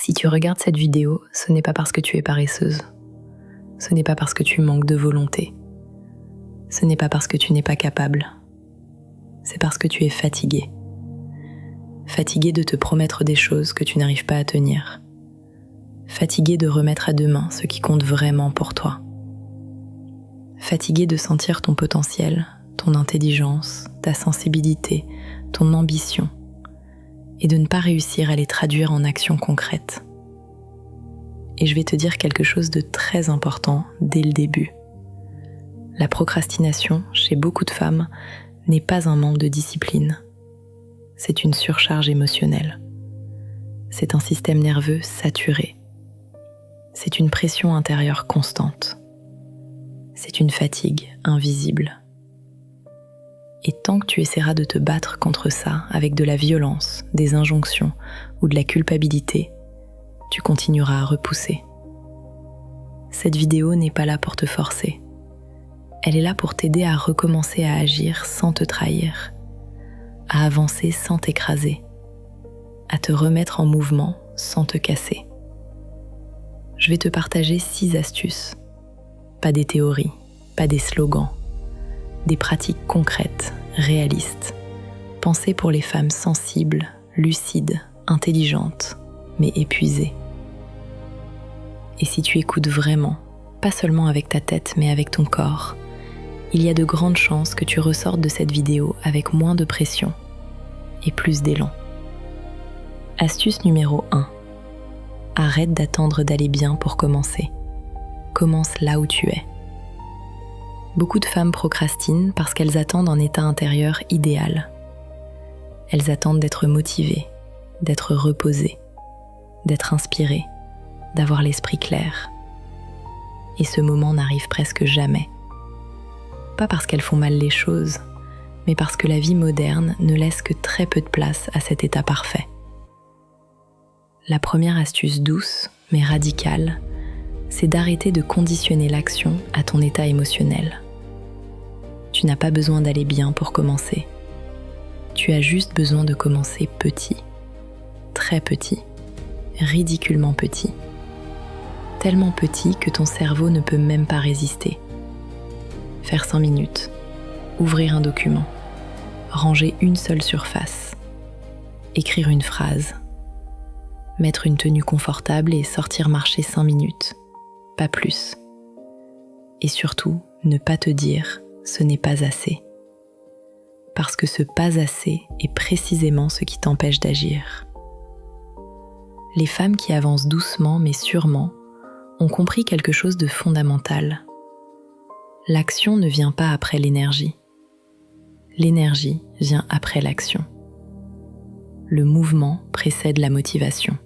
Si tu regardes cette vidéo, ce n'est pas parce que tu es paresseuse. Ce n'est pas parce que tu manques de volonté. Ce n'est pas parce que tu n'es pas capable. C'est parce que tu es fatiguée. Fatiguée de te promettre des choses que tu n'arrives pas à tenir. Fatiguée de remettre à demain ce qui compte vraiment pour toi. Fatiguée de sentir ton potentiel, ton intelligence, ta sensibilité, ton ambition, et de ne pas réussir à les traduire en actions concrètes. Et je vais te dire quelque chose de très important dès le début. La procrastination, chez beaucoup de femmes, n'est pas un manque de discipline. C'est une surcharge émotionnelle. C'est un système nerveux saturé. C'est une pression intérieure constante. C'est une fatigue invisible. Et tant que tu essaieras de te battre contre ça avec de la violence, des injonctions ou de la culpabilité, tu continueras à repousser. Cette vidéo n'est pas là pour te forcer. Elle est là pour t'aider à recommencer à agir sans te trahir, à avancer sans t'écraser, à te remettre en mouvement sans te casser. Je vais te partager 6 astuces. Pas des théories, pas des slogans. Des pratiques concrètes, réalistes, pensées pour les femmes sensibles, lucides, intelligentes, mais épuisées. Et si tu écoutes vraiment, pas seulement avec ta tête, mais avec ton corps, il y a de grandes chances que tu ressortes de cette vidéo avec moins de pression et plus d'élan. Astuce numéro 1. Arrête d'attendre d'aller bien pour commencer. Commence là où tu es. Beaucoup de femmes procrastinent parce qu'elles attendent un état intérieur idéal. Elles attendent d'être motivées, d'être reposées, d'être inspirées, d'avoir l'esprit clair. Et ce moment n'arrive presque jamais. Pas parce qu'elles font mal les choses, mais parce que la vie moderne ne laisse que très peu de place à cet état parfait. La première astuce douce, mais radicale, c'est d'arrêter de conditionner l'action à ton état émotionnel. Tu n'as pas besoin d'aller bien pour commencer. Tu as juste besoin de commencer petit, très petit, ridiculement petit. Tellement petit que ton cerveau ne peut même pas résister. Faire 5 minutes, ouvrir un document, ranger une seule surface, écrire une phrase, mettre une tenue confortable et sortir marcher 5 minutes, pas plus. Et surtout, ne pas te dire « ce n'est pas assez ». Parce que ce « pas assez » est précisément ce qui t'empêche d'agir. Les femmes qui avancent doucement mais sûrement ont compris quelque chose de fondamental. L'action ne vient pas après l'énergie. L'énergie vient après l'action. Le mouvement précède la motivation.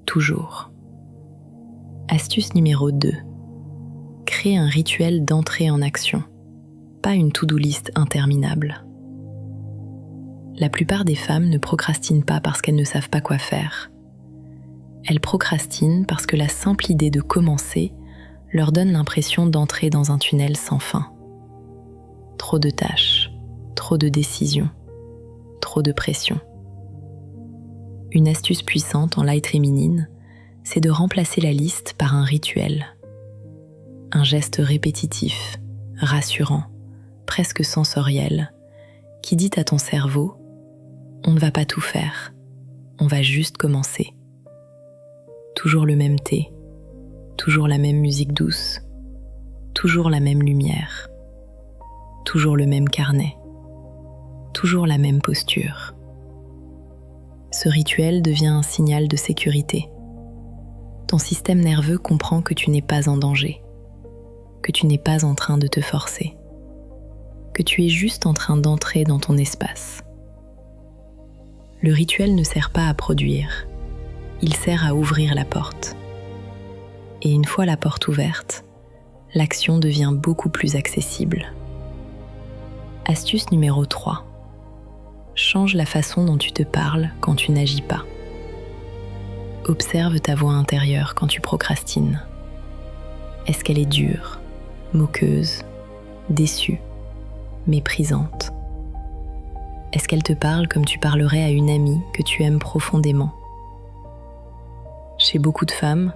Toujours. Astuce numéro 2. Crée un rituel d'entrée en action, pas une to-do list interminable. La plupart des femmes ne procrastinent pas parce qu'elles ne savent pas quoi faire. Elles procrastinent parce que la simple idée de commencer leur donne l'impression d'entrer dans un tunnel sans fin. Trop de tâches, trop de décisions, trop de pression. Une astuce puissante en light féminine, c'est de remplacer la liste par un rituel. Un geste répétitif, rassurant, presque sensoriel, qui dit à ton cerveau « on ne va pas tout faire, on va juste commencer ». Toujours le même thé, toujours la même musique douce, toujours la même lumière, toujours le même carnet, toujours la même posture. Ce rituel devient un signal de sécurité. Ton système nerveux comprend que tu n'es pas en danger, que tu n'es pas en train de te forcer, que tu es juste en train d'entrer dans ton espace. Le rituel ne sert pas à produire, il sert à ouvrir la porte. Et une fois la porte ouverte, l'action devient beaucoup plus accessible. Astuce numéro 3. Change la façon dont tu te parles quand tu n'agis pas. Observe ta voix intérieure quand tu procrastines. Est-ce qu'elle est dure, moqueuse, déçue, méprisante? Est-ce qu'elle te parle comme tu parlerais à une amie que tu aimes profondément? Chez beaucoup de femmes,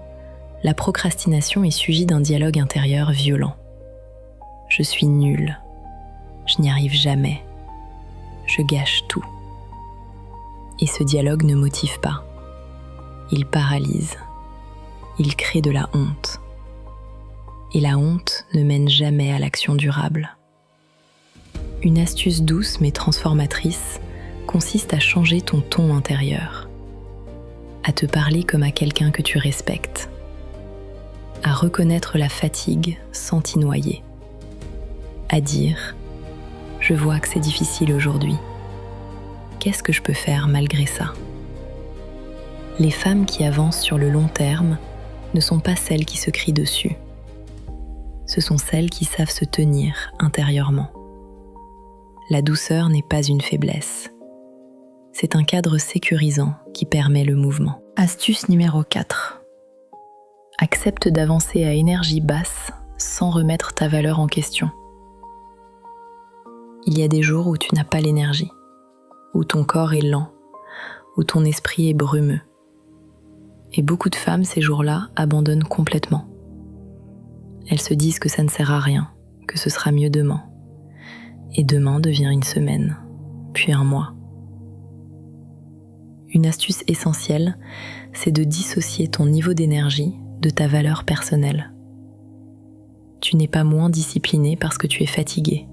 la procrastination est suivie d'un dialogue intérieur violent. Je suis nulle, je n'y arrive jamais, je gâche tout. Et ce dialogue ne motive pas, il paralyse, il crée de la honte. Et la honte ne mène jamais à l'action durable. Une astuce douce mais transformatrice consiste à changer ton ton intérieur, à te parler comme à quelqu'un que tu respectes, à reconnaître la fatigue sans t'y noyer, à dire « Je vois que c'est difficile aujourd'hui. Qu'est-ce que je peux faire malgré ça ?» Les femmes qui avancent sur le long terme ne sont pas celles qui se crient dessus. Ce sont celles qui savent se tenir intérieurement. La douceur n'est pas une faiblesse. C'est un cadre sécurisant qui permet le mouvement. Astuce numéro 4. Accepte d'avancer à énergie basse sans remettre ta valeur en question. Il y a des jours où tu n'as pas l'énergie, où ton corps est lent, où ton esprit est brumeux. Et beaucoup de femmes, ces jours-là, abandonnent complètement. Elles se disent que ça ne sert à rien, que ce sera mieux demain. Et demain devient une semaine, puis un mois. Une astuce essentielle, c'est de dissocier ton niveau d'énergie de ta valeur personnelle. Tu n'es pas moins disciplinée parce que tu es fatiguée.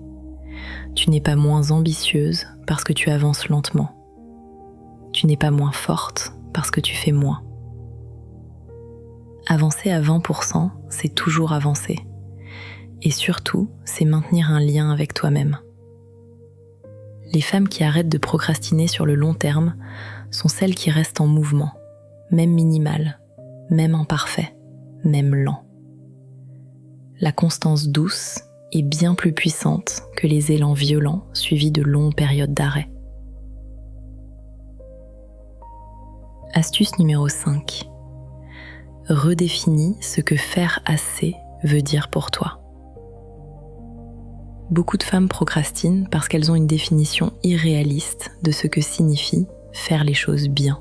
Tu n'es pas moins ambitieuse parce que tu avances lentement. Tu n'es pas moins forte parce que tu fais moins. Avancer à 20%, c'est toujours avancer. Et surtout, c'est maintenir un lien avec toi-même. Les femmes qui arrêtent de procrastiner sur le long terme sont celles qui restent en mouvement, même minimal, même imparfait, même lent. La constance douce est bien plus puissante que les élans violents suivis de longues périodes d'arrêt. Astuce numéro 5. Redéfinis ce que faire assez veut dire pour toi. Beaucoup de femmes procrastinent parce qu'elles ont une définition irréaliste de ce que signifie faire les choses bien.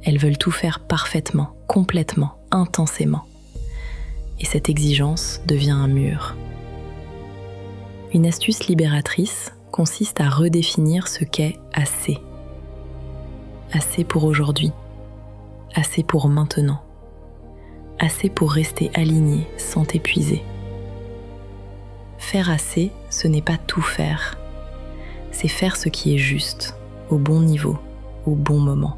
Elles veulent tout faire parfaitement, complètement, intensément. Et cette exigence devient un mur. Une astuce libératrice consiste à redéfinir ce qu'est assez. Assez pour aujourd'hui, assez pour maintenant, assez pour rester aligné sans t'épuiser. Faire assez, ce n'est pas tout faire. C'est faire ce qui est juste, au bon niveau, au bon moment.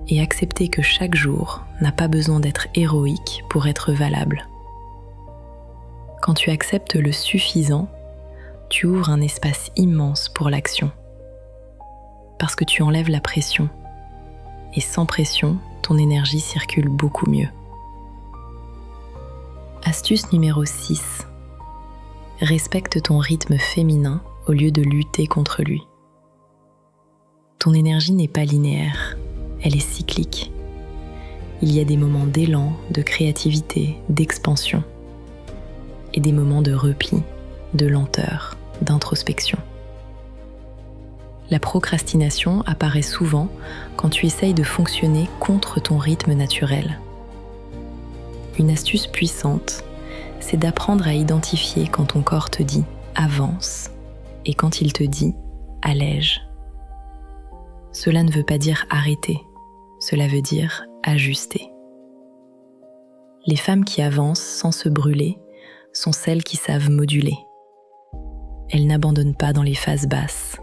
Et accepter que chaque jour n'a pas besoin d'être héroïque pour être valable. Quand tu acceptes le suffisant, tu ouvres un espace immense pour l'action. Parce que tu enlèves la pression. Et sans pression, ton énergie circule beaucoup mieux. Astuce numéro 6. Respecte ton rythme féminin au lieu de lutter contre lui. Ton énergie n'est pas linéaire, elle est cyclique. Il y a des moments d'élan, de créativité, d'expansion, et des moments de repli, de lenteur, d'introspection. La procrastination apparaît souvent quand tu essayes de fonctionner contre ton rythme naturel. Une astuce puissante, c'est d'apprendre à identifier quand ton corps te dit « avance » et quand il te dit « allège ». Cela ne veut pas dire arrêter, cela veut dire ajuster. Les femmes qui avancent sans se brûler sont celles qui savent moduler. Elles n'abandonnent pas dans les phases basses,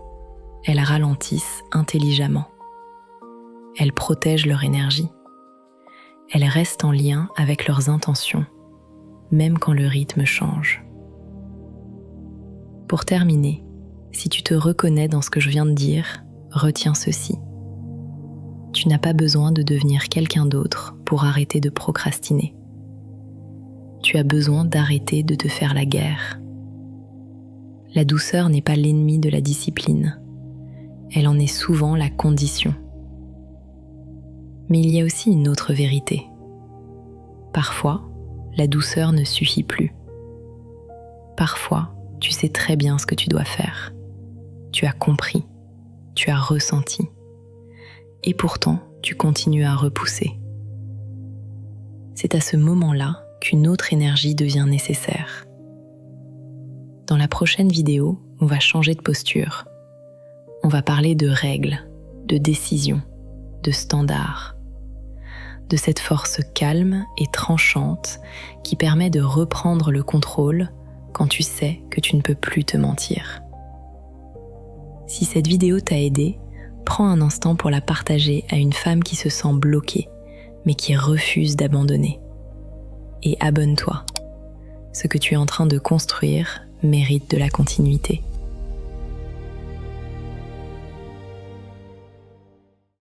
elles ralentissent intelligemment. Elles protègent leur énergie. Elles restent en lien avec leurs intentions, même quand le rythme change. Pour terminer, si tu te reconnais dans ce que je viens de dire, retiens ceci. Tu n'as pas besoin de devenir quelqu'un d'autre pour arrêter de procrastiner. Tu as besoin d'arrêter de te faire la guerre. La douceur n'est pas l'ennemi de la discipline. Elle en est souvent la condition. Mais il y a aussi une autre vérité. Parfois, la douceur ne suffit plus. Parfois, tu sais très bien ce que tu dois faire. Tu as compris, tu as ressenti. Et pourtant, tu continues à repousser. C'est à ce moment-là qu'une autre énergie devient nécessaire. Dans la prochaine vidéo, on va changer de posture. On va parler de règles, de décisions, de standards, de cette force calme et tranchante qui permet de reprendre le contrôle quand tu sais que tu ne peux plus te mentir. Si cette vidéo t'a aidé, prends un instant pour la partager à une femme qui se sent bloquée, mais qui refuse d'abandonner. Et abonne-toi. Ce que tu es en train de construire mérite de la continuité.